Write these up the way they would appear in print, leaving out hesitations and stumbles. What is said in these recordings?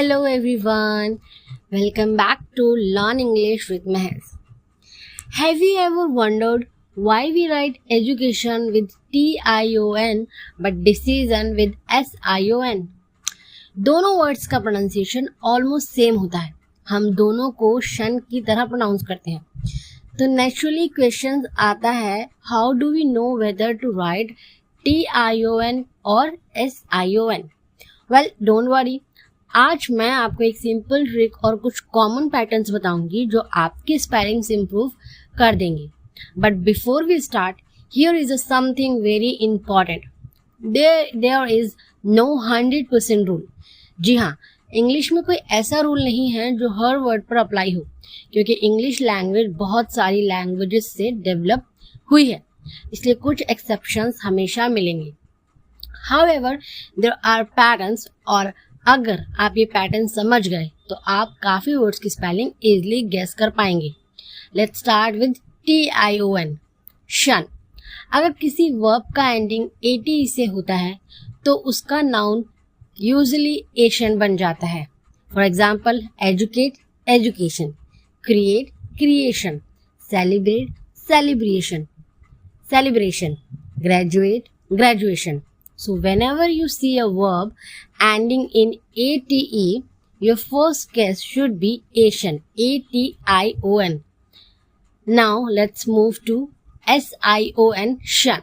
Hello everyone, welcome back to Learn English with Mehez. Have you ever wondered why we write education with TION but decision with SION? दोनों words का pronunciation almost same होता है. हम दोनों को शन की तरह प्रोनाउंस करते हैं. तो नेचुरली क्वेश्चन आता है, how do we know whether to write TION और SION? वेल डोंट वरी, आज मैं आपको एक सिंपल ट्रिक और कुछ कॉमन पैटर्न्स बताऊंगी जो आपकी स्पेलिंग्स इंप्रूव कर देंगे. But before we start, here is something very important. There is no 100% rule. जी हाँ, इंग्लिश में कोई ऐसा रूल नहीं है जो हर वर्ड पर अप्लाई हो, क्योंकि इंग्लिश लैंग्वेज बहुत सारी लैंग्वेजेस से डेवलप हुई है, इसलिए कुछ एक्सेप्शंस हमेशा मिलेंगे. हाउएवर देयर आर पैटर्न्स, और अगर आप ये पैटर्न समझ गए तो आप काफ़ी वर्ड्स की स्पेलिंग इजीली गेस कर पाएंगे. लेट्स स्टार्ट विद TION, शन. अगर किसी वर्ब का एंडिंग ATE से होता है तो उसका नाउन यूजुअली एशन बन जाता है. For example, educate, education, create, creation, celebrate, celebration, celebration, graduate, graduation. So whenever you see a verb ending in ATE, your first guess should be Asian, ATION. Now let's move to SION, shun.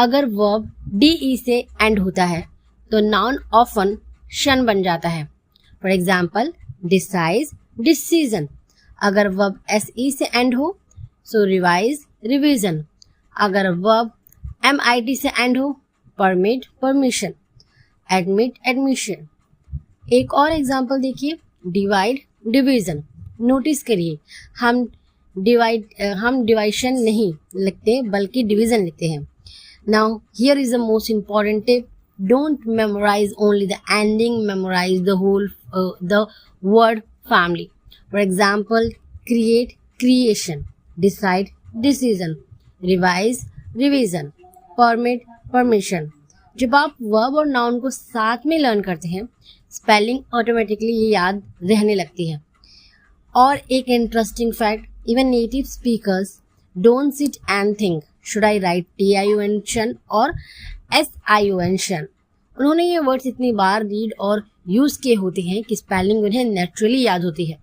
अगर verb DE से end होता है तो noun often shun बन जाता है. For example, decide, decision. अगर verb SE से end हो so revise, revision. अगर verb MIT से end हो, परमिट, परमिशन, एडमिट, एडमिशन. एक और एग्जांपल देखिए, डिवाइड, डिवीजन. नोटिस करिए, हम डिवाइशन नहीं लिखते बल्कि डिवीजन लिखते हैं. Now here is the most important tip. Don't memorize only the ending, memorize the whole the word family. For example, create, creation, decide, decision, revise, revision, permit, permission. जब आप verb और नाउन को साथ में learn करते हैं, spelling automatically ये याद रहने लगती है. और एक interesting fact, even native speakers don't sit and think should I right TION शन और SION शन. उन्होंने ये वर्ड्स इतनी बार रीड और यूज किए होते हैं कि स्पेलिंग उन्हें नेचुरली याद होती है.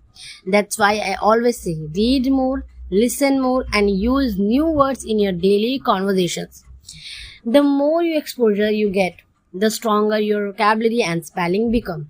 That's why I always say read more, listen more and use new words in your daily conversations. The more exposure you get, the stronger your vocabulary and spelling become.